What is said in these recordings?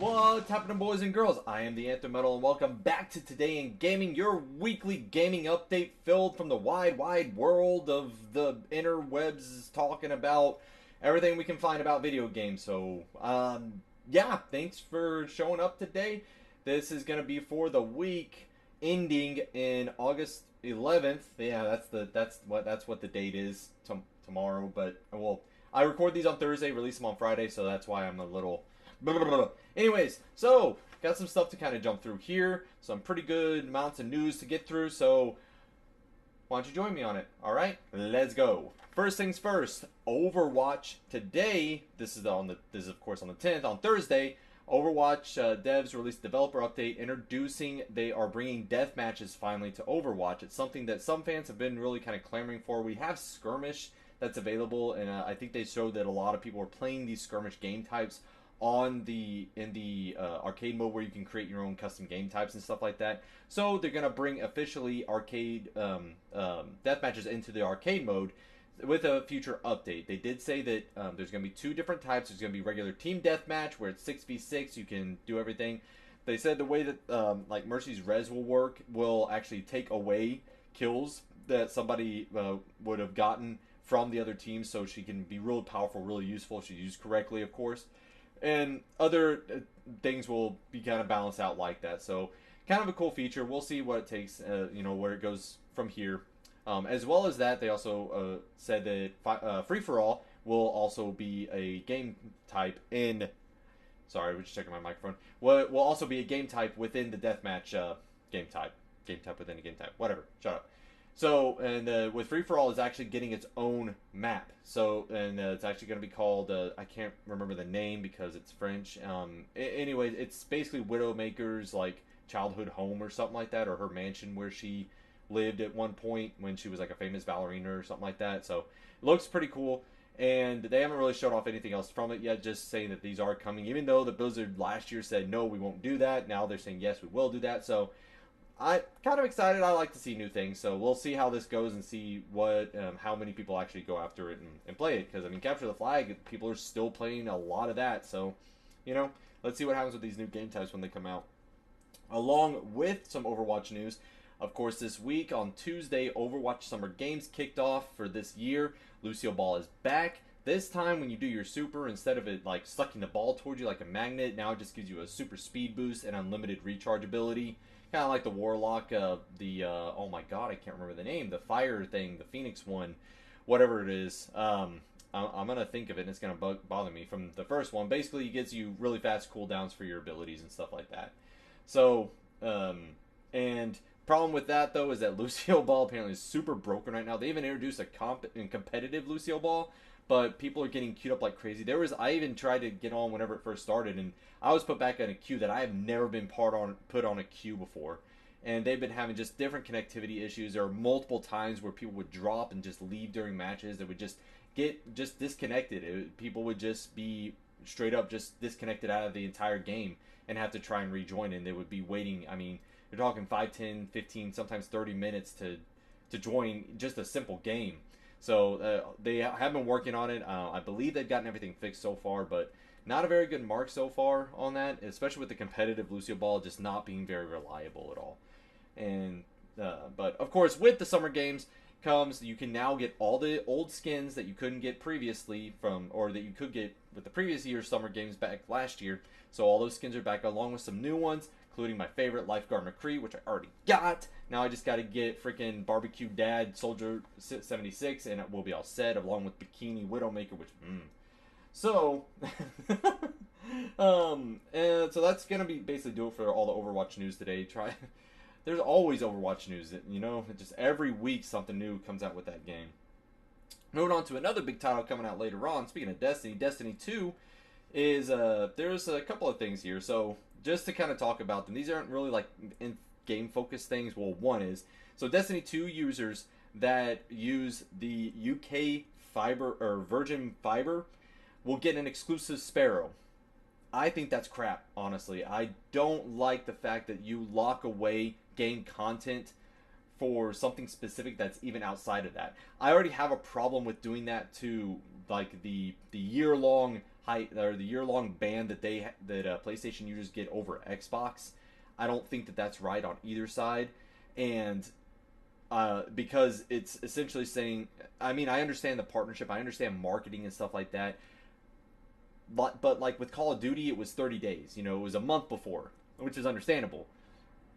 What's happening, boys and girls? I am the Anthem Metal, and welcome back to Today in Gaming, your weekly gaming update filled from the wide world of the interwebs, talking about everything we can find about video games. So, yeah, thanks for showing up today. This is going to be for the week ending in August 11th. Yeah, that's what the date is tomorrow. But well, I record these on Thursday, release them on Friday, so that's why I'm a little. Anyways, so got some stuff to kind of jump through here. Some pretty good amounts of news to get through. So why don't you join me on it? All right, let's go. First things first. Overwatch today. This is of course on the 10th. On Thursday, Overwatch devs released a developer update introducing they are bringing death matches finally to Overwatch. It's something that some fans have been really kind of clamoring for. We have skirmish that's available, and I think they showed that a lot of people are playing these skirmish game types in the arcade mode, where you can create your own custom game types and stuff like that. So they're gonna bring officially arcade death matches into the arcade mode with a future update. They did say that there's gonna be two different types. There's gonna be regular team deathmatch where it's 6v6. You can do everything. They said the way that like Mercy's res will work will actually take away kills that somebody would have gotten from the other team, so she can be really powerful, really useful if she's used correctly, of course. And other things will be kind of balanced out like that. So kind of a cool feature. We'll see what it takes, where it goes from here. As well as that, they also said that free-for-all will also be a game type in... Sorry, we're just checking my microphone. Will also be a game type within the deathmatch game type. Game type within a game type. Whatever. Shut up. So, and with Free For All is actually getting its own map. So, and it's actually going to be called, I can't remember the name because it's French. Anyway, it's basically Widowmaker's, like, childhood home or something like that, or her mansion where she lived at one point when she was, like, a famous ballerina or something like that. So, it looks pretty cool. And they haven't really showed off anything else from it yet, just saying that these are coming. Even though the Blizzard last year said, no, we won't do that. Now they're saying, yes, we will do that. So, I'm kind of excited. I like to see new things, so we'll see how this goes and see what, how many people actually go after it and play it. Because I mean, Capture the Flag, people are still playing a lot of that. So, let's see what happens with these new game types when they come out. Along with some Overwatch news, of course, this week on Tuesday, Overwatch Summer Games kicked off for this year. Lucille Ball is back. This time, when you do your super, instead of it like sucking the ball towards you like a magnet, now it just gives you a super speed boost and unlimited recharge ability. Kind of like the Warlock, oh my god, I can't remember the name, the fire thing, the Phoenix one, whatever it is. I'm going to think of it, and it's going to bother me, from the first one. Basically, it gives you really fast cooldowns for your abilities and stuff like that. So, and problem with that, though, is that Lucille Ball apparently is super broken right now. They even introduced a competitive Lucille Ball, but people are getting queued up like crazy. I even tried to get on whenever it first started, and I was put back in a queue that I have never been put on a queue before. And they've been having just different connectivity issues. There are multiple times where people would drop and just leave during matches. They would just get disconnected. People would just be straight up just disconnected out of the entire game and have to try and rejoin, and they would be waiting. I mean, you're talking 5, 10, 15, sometimes 30 minutes to join just a simple game. So they have been working on it. I believe they've gotten everything fixed so far, but not a very good mark so far on that, especially with the competitive Lucille Ball just not being very reliable at all. And but of course, with the summer games comes, you can now get all the old skins that you couldn't get previously or that you could get with the previous year's summer games back last year. So all those skins are back, along with some new ones, including my favorite Lifeguard McCree, which I already got. Now I just got to get freaking Barbecue Dad Soldier 76, and it will be all set, along with Bikini Widowmaker, which, So, and so that's going to be basically do it for all the Overwatch news today. There's always Overwatch news, just every week something new comes out with that game. Moving on to another big title coming out later on. Speaking of Destiny 2 is, there's a couple of things here. So, just to kind of talk about them, these aren't really like in-game focused things. Well, one is, so Destiny 2 users that use the UK fiber or Virgin Fiber will get an exclusive Sparrow. I think that's crap, honestly. I don't like the fact that you lock away game content for something specific that's even outside of that. I already have a problem with doing that to like the year-long the year-long ban that PlayStation users get over Xbox. I don't think that that's right on either side, and because it's essentially saying, I mean, I understand the partnership, I understand marketing and stuff like that, but like with Call of Duty, it was 30 days. You know, it was a month before, which is understandable.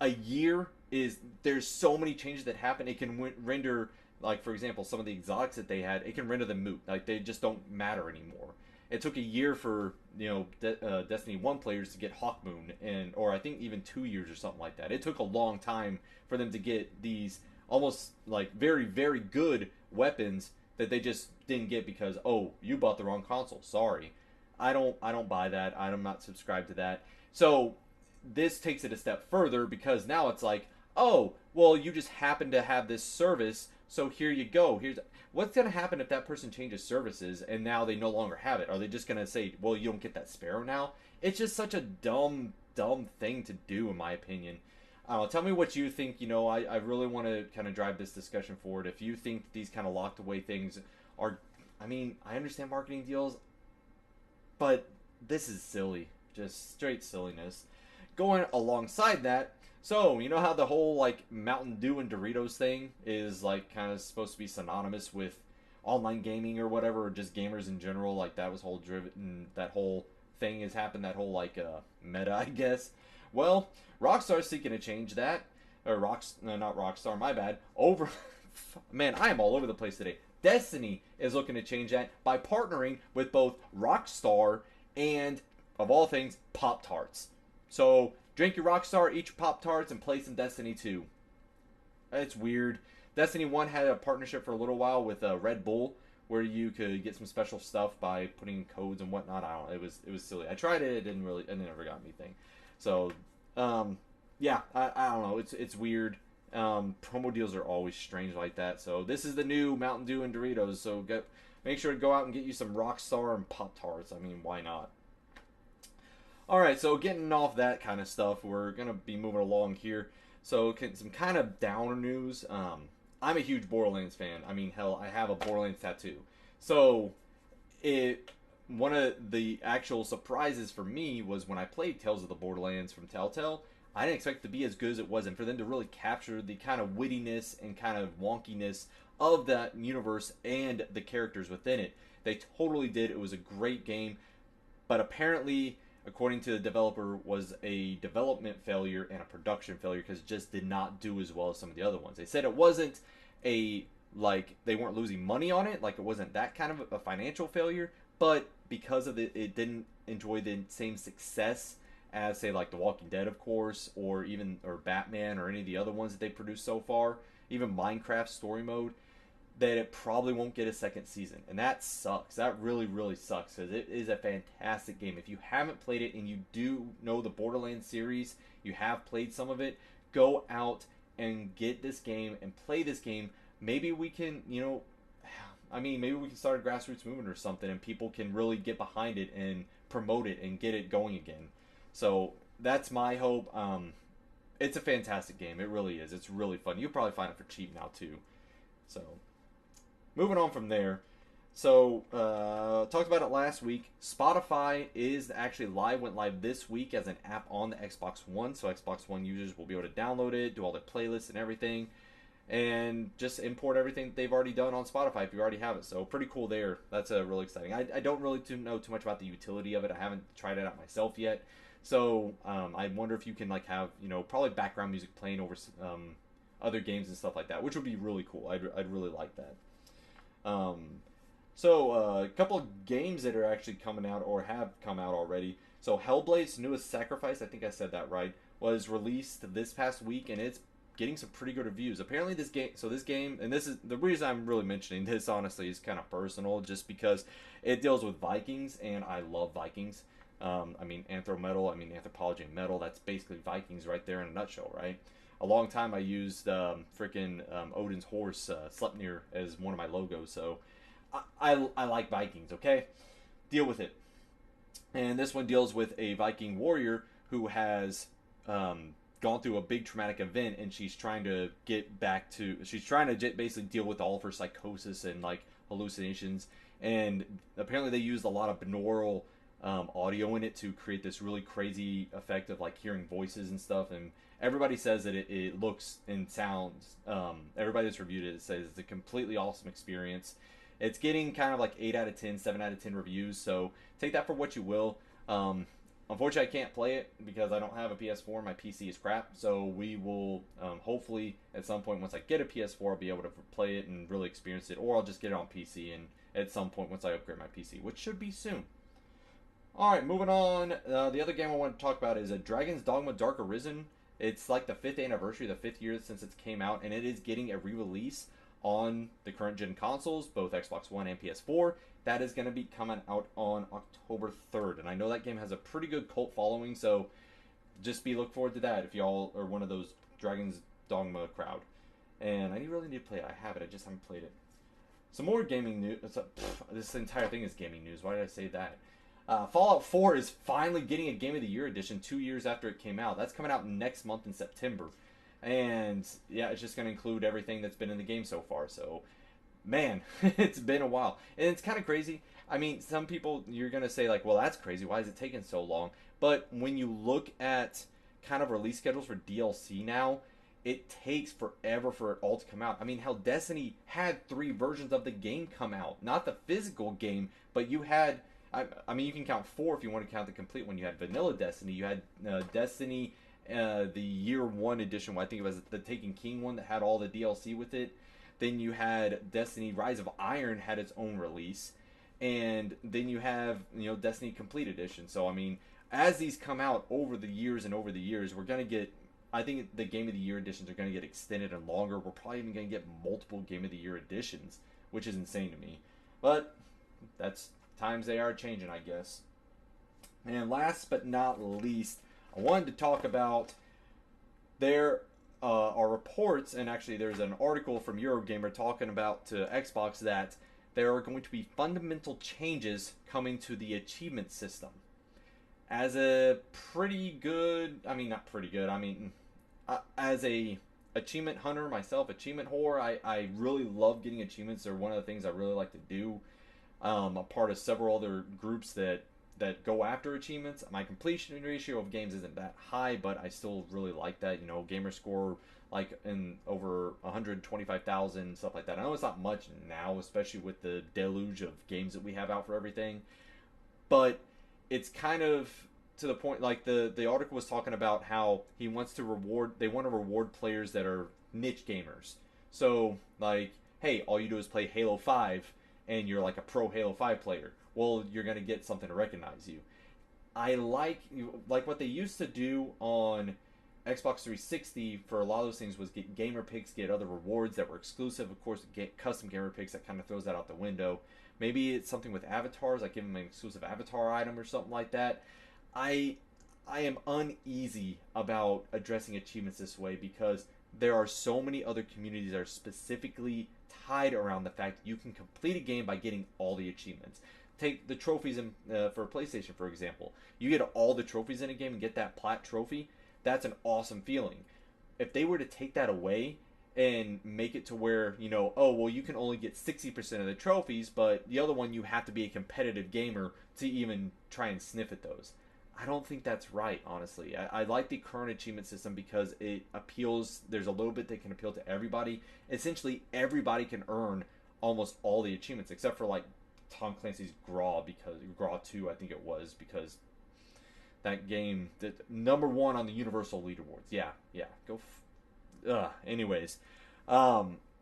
A year is there's so many changes that happen. It can render, like for example, some of the exotics that they had, it can render them moot. Like they just don't matter anymore. It took a year for Destiny 1 players to get Hawkmoon, and or I think even 2 years or something like that. It took a long time for them to get these almost like very very good weapons that they just didn't get because, oh, you bought the wrong console. Sorry. I don't buy that. I'm not subscribed to that. So this takes it a step further because now it's like, oh, well, you just happen to have this service, so here you go. Here's what's going to happen if that person changes services and now they no longer have it. Are they just going to say, well, you don't get that Sparrow now? It's just such a dumb thing to do, in my opinion. Tell me what you think. I really want to kind of drive this discussion forward. If you think these kind of locked away things are, I mean, I understand marketing deals, but this is silly. Just straight silliness. Going alongside that, so you know how the whole like Mountain Dew and Doritos thing is like kind of supposed to be synonymous with online gaming or whatever, or just gamers in general. Like that was whole driven, that whole thing has happened, that whole like meta, I guess. Well, Rockstar's seeking to change that. Or not Rockstar, my bad. Man, I am all over the place today. Destiny is looking to change that by partnering with both Rockstar and, of all things, Pop-Tarts. So, drink your Rockstar, eat your Pop-Tarts, and play some Destiny 2. It's weird. Destiny 1 had a partnership for a little while with Red Bull, where you could get some special stuff by putting codes and whatnot. I don't know. It was silly. I tried it. It never got anything. So, yeah, I don't know. It's weird. Promo deals are always strange like that. So this is the new Mountain Dew and Doritos. So make sure to go out and get you some Rockstar and Pop-Tarts. I mean, why not? Alright, so getting off that kind of stuff, we're going to be moving along here. So some kind of downer news. I'm a huge Borderlands fan. I mean, hell, I have a Borderlands tattoo. So one of the actual surprises for me was when I played Tales of the Borderlands from Telltale. I didn't expect it to be as good as it was, and for them to really capture the kind of wittiness and kind of wonkiness of that universe and the characters within it. They totally did. It was a great game, but apparently, according to the developer, was a development failure and a production failure because it just did not do as well as some of the other ones. They said it wasn't like they weren't losing money on it, like it wasn't that kind of a financial failure, but because of it didn't enjoy the same success as, say, like The Walking Dead, of course, or Batman, or any of the other ones that they produced so far, even Minecraft story mode, that it probably won't get a second season. And that sucks. That really, really sucks, because it is a fantastic game. If you haven't played it and you do know the Borderlands series, you have played some of it, go out and get this game and play this game. Maybe we can, maybe we can start a grassroots movement or something, and people can really get behind it and promote it and get it going again. So that's my hope. It's a fantastic game. It really is. It's really fun. You'll probably find it for cheap now too. So moving on from there. So talked about it last week. Spotify is actually went live this week as an app on the Xbox One. So Xbox One users will be able to download it, do all their playlists and everything, and just import everything that they've already done on Spotify if you already have it. So pretty cool there. That's really exciting. I don't really know too much about the utility of it. I haven't tried it out myself yet. So I wonder if you can have probably background music playing over other games and stuff like that, which would be really cool. I'd really like that. So a couple of games that are actually coming out or have come out already. So Hellblade's Newest Sacrifice, I think I said that right, was released this past week, and it's getting some pretty good reviews. Apparently this game, and this is the reason I'm really mentioning this, honestly, is kind of personal, just because it deals with Vikings, and I love Vikings. Anthropology and metal, that's basically Vikings right there in a nutshell, right? A long time I used Odin's horse, Sleipnir, as one of my logos, so I like Vikings, okay? Deal with it. And this one deals with a Viking warrior who has gone through a big traumatic event, and she's trying to basically deal with all of her psychosis and hallucinations. And apparently they used a lot of binaural audio in it to create this really crazy effect of like hearing voices and stuff. And everybody says that it looks and sounds. Everybody that's reviewed it says it's a completely awesome experience. It's getting kind of like 8 out of 10, 7 out of 10 reviews. So take that for what you will. Unfortunately, I can't play it because I don't have a PS4. My PC is crap. So we will hopefully at some point once I get a PS4, I'll be able to play it and really experience it. Or I'll just get it on PC and at some point once I upgrade my PC, which should be soon. Alright, moving on. The other game I want to talk about is a Dragon's Dogma Dark Arisen. It's like the 5th anniversary, the 5th year since it's came out, and it is getting a re-release on the current gen consoles, both Xbox One and PS4. That is going to be coming out on October 3rd, and I know that game has a pretty good cult following, so just look forward to that if y'all are one of those Dragon's Dogma crowd. And I really need to play it. I have it, I just haven't played it. Some more gaming news. This entire thing is gaming news. Why did I say that? Fallout 4 is finally getting a Game of the Year edition 2 years after it came out. That's coming out next month in September. And yeah, it's just going to include everything that's been in the game so far. So, man, it's been a while. And it's kind of crazy. I mean, some people, you're going to say like, well, that's crazy. Why is it taking so long? But when you look at kind of release schedules for DLC now, it takes forever for it all to come out. I mean, hell, Destiny had 3 versions of the game come out. Not the physical game, but you had... I mean, you can count 4 if you want to count the complete one. You had Vanilla Destiny. You had Destiny, the Year 1 edition. I think it was the Taken King one that had all the DLC with it. Then you had Destiny Rise of Iron had its own release. And then you have, Destiny Complete Edition. So, I mean, as these come out over the years, we're going to get... I think the Game of the Year editions are going to get extended and longer. We're probably even going to get multiple Game of the Year editions, which is insane to me. But that's... times they are changing, I guess. And last but not least, I wanted to talk about there are reports, and actually there's an article from Eurogamer talking about to Xbox that there are going to be fundamental changes coming to the achievement system. As a pretty good, I mean not pretty good, I mean as a achievement hunter myself, achievement whore, I really love getting achievements. They're one of the things I really like to do. A part of several other groups that go after achievements. My completion ratio of games isn't that high, but I still really like that. Gamer score like in over 125,000, stuff like that. I know it's not much now, especially with the deluge of games that we have out for everything, but it's kind of to the point. Like the article was talking about how they want to reward players that are niche gamers. So like, hey, all you do is play Halo 5 and you're like a pro Halo 5 player, well, you're going to get something to recognize you. I like what they used to do on Xbox 360 for a lot of those things was get gamer picks, get other rewards that were exclusive. Of course, get custom gamer picks, that kind of throws that out the window. Maybe it's something with avatars, like give them an exclusive avatar item or something like that. I am uneasy about addressing achievements this way because there are so many other communities that are specifically tied around the fact you can complete a game by getting all the achievements. Take the trophies for PlayStation, for example. You get all the trophies in a game and get that plat trophy. That's an awesome feeling. If they were to take that away and make it to where, oh, well, you can only get 60% of the trophies, but the other one you have to be a competitive gamer to even try and sniff at those. I don't think that's right, honestly. I like the current achievement system because it appeals, there's a little bit that can appeal to everybody. Essentially, everybody can earn almost all the achievements, except for like Tom Clancy's Graw 2, I think it was, because that game, number 1 on the Universal leaderboards. Yeah, anyways,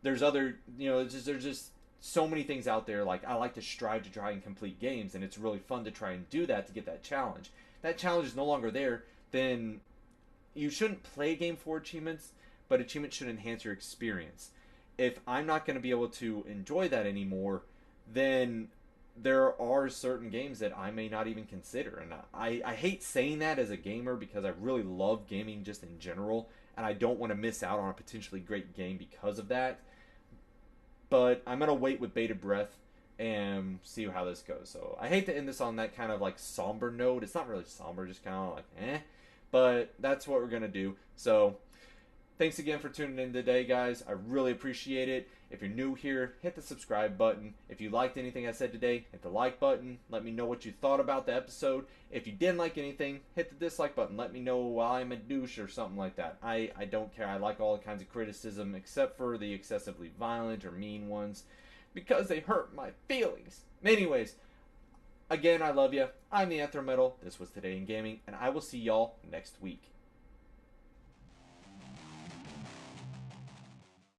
there's other, there's just so many things out there. Like, I like to strive to try and complete games, and it's really fun to try and do that to get that challenge. That challenge is no longer there, then you shouldn't play a game for achievements, but achievements should enhance your experience. If I'm not going to be able to enjoy that anymore, then there are certain games that I may not even consider. And I hate saying that as a gamer because I really love gaming just in general, and I don't want to miss out on a potentially great game because of that. But I'm going to wait with bated breath and see how this goes. So I hate to end this on that kind of like somber note. It's not really somber, just kind of like but that's what we're gonna do. So Thanks again for tuning in today, guys. I really appreciate it. If you're new here, hit the subscribe button. If you liked anything I said today, hit the like button. Let me know what you thought about the episode. If you didn't like anything, hit the dislike button. Let me know I'm a douche or something like that. I don't care. I like all kinds of criticism except for the excessively violent or mean ones because they hurt my feelings. Anyways, again, I love you. I'm the Anthro Metal. This was Today in Gaming, and I will see y'all next week.